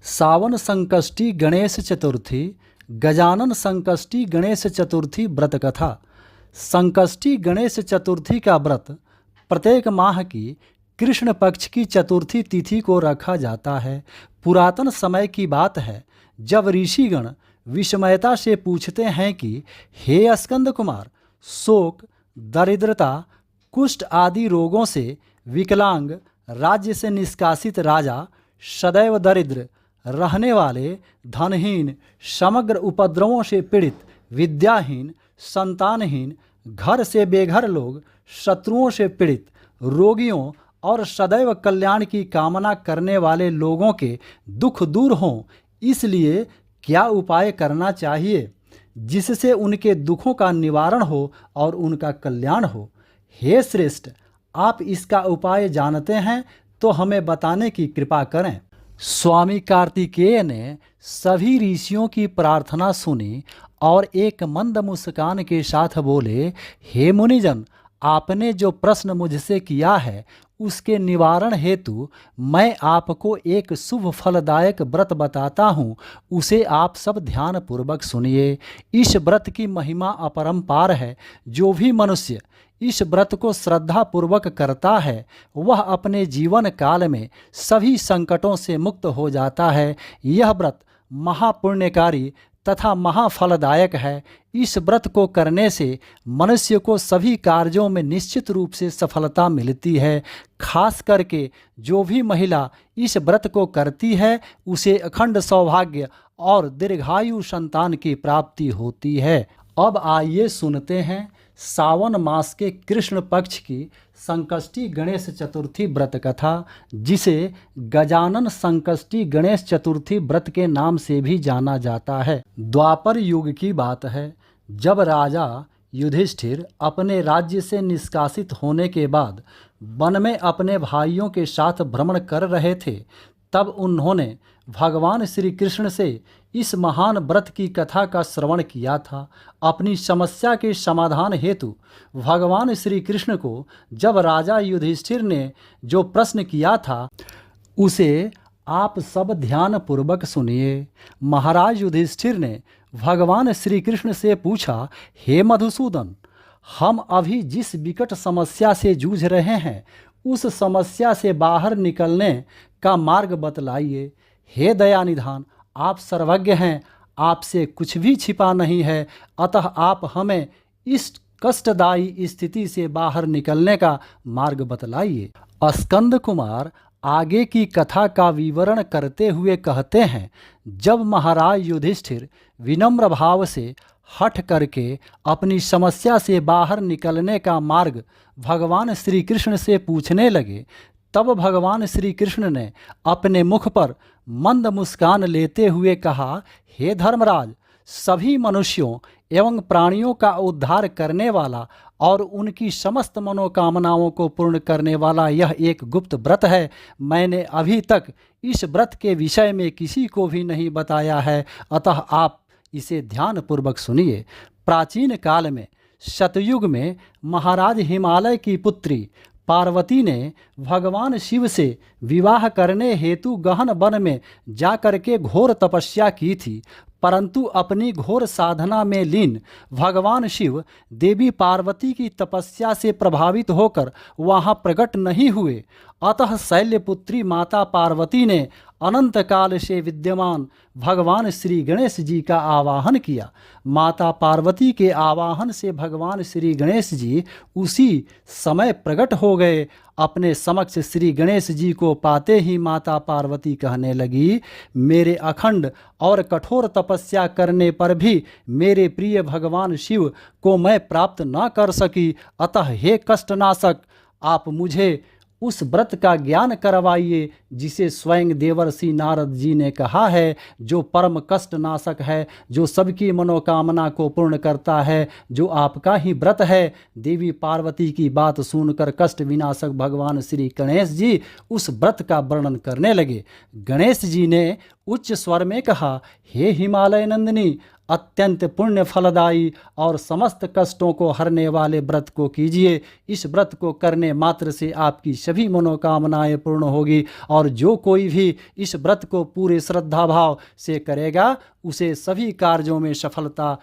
सावन संकष्टी गणेश चतुर्थी, गजानन संकष्टी गणेश चतुर्थी व्रत कथा। संकष्टी गणेश चतुर्थी का व्रत प्रत्येक माह की कृष्ण पक्ष की चतुर्थी तिथि को रखा जाता है। पुरातन समय की बात है जब ऋषिगण विस्मयता से पूछते हैं कि हे स्कंद कुमार, शोक, दरिद्रता, कुष्ठ आदि रोगों से विकलांग, राज्य से निष्कासित राजा, सदैव दरिद्र रहने वाले, धनहीन, समग्र उपद्रवों से पीड़ित, विद्याहीन, संतानहीन, घर से बेघर लोग, शत्रुओं से पीड़ित, रोगियों और सदैव कल्याण की कामना करने वाले लोगों के दुख दूर हों, इसलिए क्या उपाय करना चाहिए जिससे उनके दुखों का निवारण हो और उनका कल्याण हो। हे श्रेष्ठ, आप इसका उपाय जानते हैं तो हमें बताने की कृपा करें। स्वामी कार्तिकेय ने सभी ऋषियों की प्रार्थना सुनी और एक मंद मुस्कान के साथ बोले, हे मुनिजन, आपने जो प्रश्न मुझसे किया है उसके निवारण हेतु मैं आपको एक शुभ फलदायक व्रत बताता हूँ, उसे आप सब ध्यान पूर्वक सुनिए। इस व्रत की महिमा अपरंपार है। जो भी मनुष्य इस व्रत को श्रद्धा पूर्वक करता है वह अपने जीवन काल में सभी संकटों से मुक्त हो जाता है। यह व्रत महापुण्यकारी तथा महाफलदायक है। इस व्रत को करने से मनुष्य को सभी कार्यों में निश्चित रूप से सफलता मिलती है। खास करके जो भी महिला इस व्रत को करती है उसे अखंड सौभाग्य और दीर्घायु संतान की प्राप्ति होती है। अब आइए सुनते हैं सावन मास के कृष्ण पक्ष की संकष्टी गणेश चतुर्थी व्रत कथा, जिसे गजानन संकष्टी गणेश चतुर्थी व्रत के नाम से भी जाना जाता है। द्वापर युग की बात है, जब राजा युधिष्ठिर अपने राज्य से निष्कासित होने के बाद वन में अपने भाइयों के साथ भ्रमण कर रहे थे, तब उन्होंने भगवान श्री कृष्ण से इस महान व्रत की कथा का श्रवण किया था। अपनी समस्या के समाधान हेतु भगवान श्री कृष्ण को जब राजा युधिष्ठिर ने जो प्रश्न किया था उसे आप सब ध्यान पूर्वक सुनिए। महाराज युधिष्ठिर ने भगवान श्री कृष्ण से पूछा, हे मधुसूदन, हम अभी जिस विकट समस्या से जूझ रहे हैं उस समस्या से बाहर निकलने का मार्ग बतलाइए। हे दयानिधान, आप सर्वज्ञ हैं, आपसे कुछ भी छिपा नहीं है, अतः आप हमें इस कष्टदायी स्थिति से बाहर निकलने का मार्ग बतलाइए। स्कंद कुमार आगे की कथा का विवरण करते हुए कहते हैं, जब महाराज युधिष्ठिर विनम्र भाव से हठ करके अपनी समस्या से बाहर निकलने का मार्ग भगवान श्री कृष्ण से पूछने लगे, तब भगवान श्री कृष्ण ने अपने मुख पर मंद मुस्कान लेते हुए कहा, हे धर्मराज, सभी मनुष्यों एवं प्राणियों का उद्धार करने वाला और उनकी समस्त मनोकामनाओं को पूर्ण करने वाला यह एक गुप्त व्रत है। मैंने अभी तक इस व्रत के विषय में किसी को भी नहीं बताया है, अतः आप इसे ध्यानपूर्वक सुनिए। प्राचीन काल में सतयुग में महाराज हिमालय की पुत्री पार्वती ने भगवान शिव से विवाह करने हेतु गहन वन में जाकर के घोर तपस्या की थी, परंतु अपनी घोर साधना में लीन भगवान शिव देवी पार्वती की तपस्या से प्रभावित होकर वहां प्रकट नहीं हुए। अतः शैलपुत्री माता पार्वती ने अनंत काल से विद्यमान भगवान श्री गणेश जी का आवाहन किया। माता पार्वती के आवाहन से भगवान श्री गणेश जी उसी समय प्रकट हो गए। अपने समक्ष श्री गणेश जी को पाते ही माता पार्वती कहने लगी, मेरे अखंड और कठोर तपस्या करने पर भी मेरे प्रिय भगवान शिव को मैं प्राप्त न कर सकी, अतः हे कष्टनाशक, आप मुझे उस व्रत का ज्ञान करवाइए जिसे स्वयं देवर्षि नारद जी ने कहा है, जो परम कष्ट नाशक है, जो सबकी मनोकामना को पूर्ण करता है, जो आपका ही व्रत है। देवी पार्वती की बात सुनकर कष्ट विनाशक भगवान श्री गणेश जी उस व्रत का वर्णन करने लगे। गणेश जी ने उच्च स्वर में कहा, हे हिमालय नंदिनी, अत्यंत पुण्य फलदायी और समस्त कष्टों को हरने वाले व्रत को कीजिए। इस व्रत को करने मात्र से आपकी सभी मनोकामनाएं पूर्ण होगी और जो कोई भी इस व्रत को पूरे श्रद्धा भाव से करेगा उसे सभी कार्यों में सफलता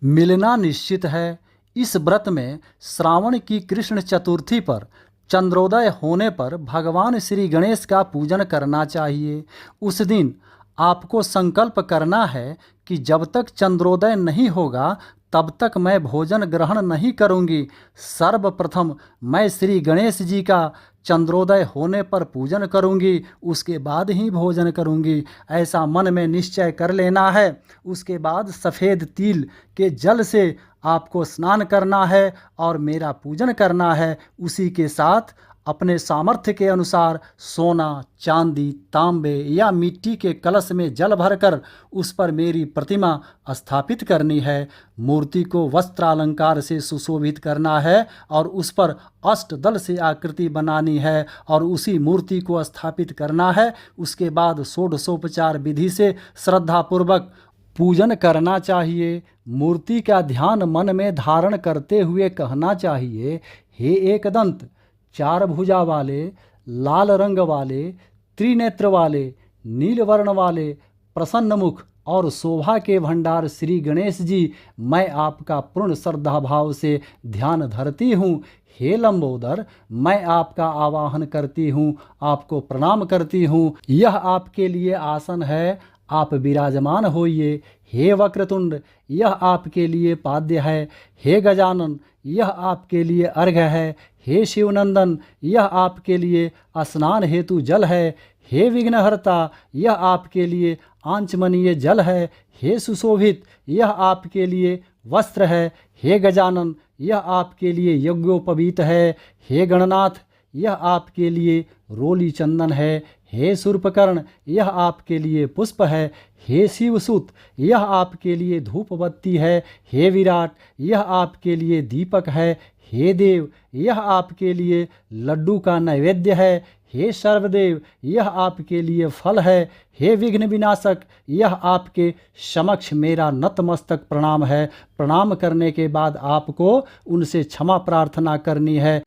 मिलना निश्चित है। इस व्रत में श्रावण की कृष्ण चतुर्थी पर चंद्रोदय होने पर भगवान श्री गणेश का पूजन करना चाहिए। उस दिन आपको संकल्प करना है कि जब तक चंद्रोदय नहीं होगा तब तक मैं भोजन ग्रहण नहीं करूंगी। सर्वप्रथम मैं श्री गणेश जी का चंद्रोदय होने पर पूजन करूंगी, उसके बाद ही भोजन करूंगी, ऐसा मन में निश्चय कर लेना है। उसके बाद सफ़ेद तिल के जल से आपको स्नान करना है और मेरा पूजन करना है। उसी के साथ अपने सामर्थ्य के अनुसार सोना, चांदी, तांबे या मिट्टी के कलश में जल भरकर उस पर मेरी प्रतिमा स्थापित करनी है। मूर्ति को वस्त्रालंकार से सुशोभित करना है और उस पर अष्टदल से आकृति बनानी है और उसी मूर्ति को स्थापित करना है। उसके बाद षोडशोपचार विधि से श्रद्धापूर्वक पूजन करना चाहिए। मूर्ति का ध्यान मन में धारण करते हुए कहना चाहिए, हे एकदंत, चार भुजा वाले, लाल रंग वाले, त्रिनेत्र वाले, नील वर्ण वाले, प्रसन्न मुख और शोभा के भंडार श्री गणेश जी, मैं आपका पूर्ण श्रद्धा भाव से ध्यान धरती हूँ। हे लंबोदर, मैं आपका आवाहन करती हूँ, आपको प्रणाम करती हूँ। यह आपके लिए आसन है, आप विराजमान होइए। हे वक्रतुंड, यह आपके लिए पाद्य है। हे गजानन, यह आपके लिए अर्घ्य है। हे शिवनंदन, यह आपके लिए स्नान हेतु जल है। हे विघ्नहर्ता, यह आपके लिए आंचमनीय जल है। हे सुशोभित, यह आपके लिए वस्त्र है। हे गजानन, यह आपके लिए यज्ञोपवीत है। हे गणनाथ, यह आपके लिए रोली चंदन है। हे शूर्पकर्ण, यह आपके लिए पुष्प है। हे शिवसुत, यह आपके लिए धूपबत्ती है। हे विराट, यह आपके लिए दीपक है। हे देव, यह आपके लिए लड्डू का नैवेद्य है। हे सर्वदेव, यह आपके लिए फल है। हे विघ्न विनाशक, यह आपके समक्ष मेरा नतमस्तक प्रणाम है। प्रणाम करने के बाद आपको उनसे क्षमा प्रार्थना करनी है।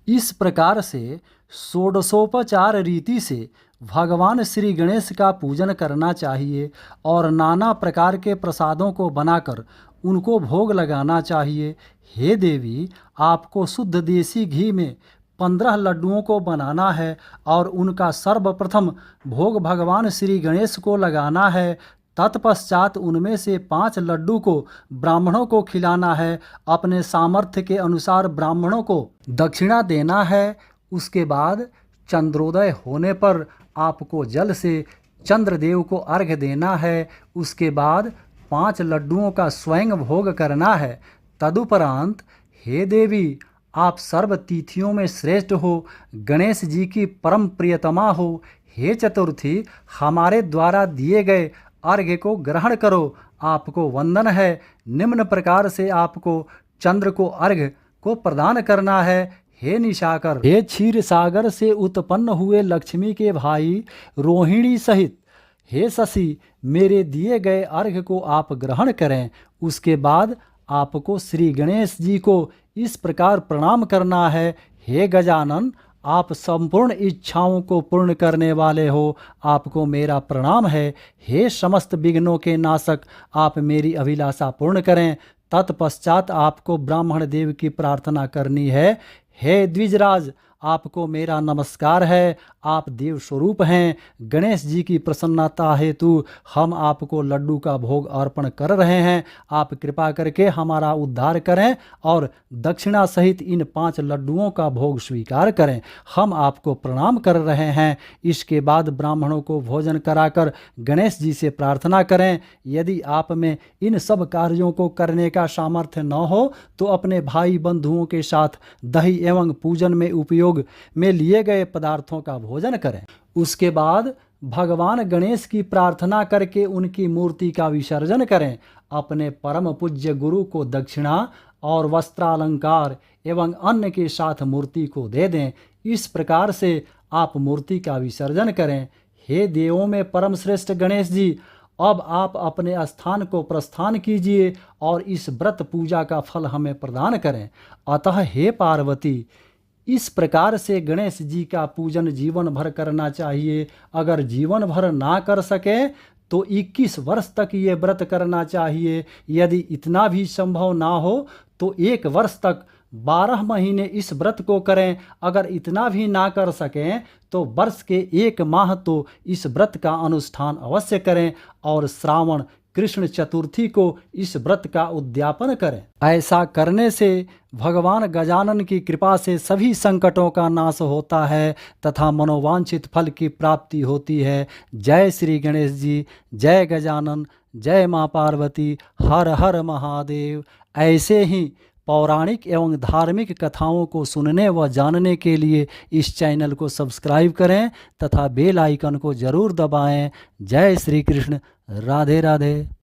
इस प्रकार से षोडशोपचार रीति से भगवान श्री गणेश का पूजन करना चाहिए और नाना प्रकार के प्रसादों को बनाकर उनको भोग लगाना चाहिए। हे देवी, आपको शुद्ध देसी घी में 15 लड्डुओं को बनाना है और उनका सर्वप्रथम भोग भगवान श्री गणेश को लगाना है। तत्पश्चात उनमें से 5 लड्डू को ब्राह्मणों को खिलाना है। अपने सामर्थ्य के अनुसार ब्राह्मणों को दक्षिणा देना है। उसके बाद चंद्रोदय होने पर आपको जल से चंद्रदेव को अर्घ्य देना है। उसके बाद 5 लड्डुओं का स्वयं भोग करना है। तदुपरांत, हे देवी, आप सर्व तिथियों में श्रेष्ठ हो, गणेश जी की परम प्रियतमा हो। हे चतुर्थी, हमारे द्वारा दिए गए अर्घ्य को ग्रहण करो, आपको वंदन है। निम्न प्रकार से आपको चंद्र को अर्घ्य को प्रदान करना है। हे निशाकर, हे क्षीर सागर से उत्पन्न हुए लक्ष्मी के भाई रोहिणी सहित, हे शशि, मेरे दिए गए अर्घ्य को आप ग्रहण करें। उसके बाद आपको श्री गणेश जी को इस प्रकार प्रणाम करना है। हे गजानन, आप संपूर्ण इच्छाओं को पूर्ण करने वाले हो, आपको मेरा प्रणाम है। हे समस्त विघ्नों के नाशक, आप मेरी अभिलाषा पूर्ण करें। तत्पश्चात आपको ब्राह्मण देव की प्रार्थना करनी है। हे द्विजराज, आपको मेरा नमस्कार है, आप देव स्वरूप हैं। गणेश जी की प्रसन्नता हेतु हम आपको लड्डू का भोग अर्पण कर रहे हैं। आप कृपा करके हमारा उद्धार करें और दक्षिणा सहित इन 5 लड्डुओं का भोग स्वीकार करें। हम आपको प्रणाम कर रहे हैं। इसके बाद ब्राह्मणों को भोजन कराकर गणेश जी से प्रार्थना करें। यदि आप में इन सब कार्यों को करने का सामर्थ्य न हो तो अपने भाई बंधुओं के साथ दही एवं पूजन में उपयोग में लिए गए पदार्थों का भोजन करें। उसके बाद भगवान गणेश की प्रार्थना करके उनकी मूर्ति का विसर्जन करें। अपने परम पूज्य गुरु को दक्षिणा और वस्त्रालंकार एवं अन्न के साथ मूर्ति को दे दें। इस प्रकार से आप मूर्ति का विसर्जन करें। हे देवों में परम श्रेष्ठ गणेश जी, अब आप अपने स्थान को प्रस्थान कीजिए और इस व्रत पूजा का फल हमें प्रदान करें। अतः हे पार्वती, इस प्रकार से गणेश जी का पूजन जीवन भर करना चाहिए। अगर जीवन भर ना कर सके तो 21 वर्ष तक ये व्रत करना चाहिए। यदि इतना भी संभव ना हो तो 1 वर्ष तक 12 महीने इस व्रत को करें। अगर इतना भी ना कर सकें तो वर्ष के 1 माह तो इस व्रत का अनुष्ठान अवश्य करें और श्रावण कृष्ण चतुर्थी को इस व्रत का उद्यापन करें। ऐसा करने से भगवान गजानन की कृपा से सभी संकटों का नाश होता है तथा मनोवांछित फल की प्राप्ति होती है। जय श्री गणेश जी, जय गजानन, जय माँ पार्वती, हर हर महादेव। ऐसे ही पौराणिक एवं धार्मिक कथाओं को सुनने व जानने के लिए इस चैनल को सब्सक्राइब करें तथा बेल आइकन को जरूर दबाएं। जय श्री कृष्ण, राधे राधे।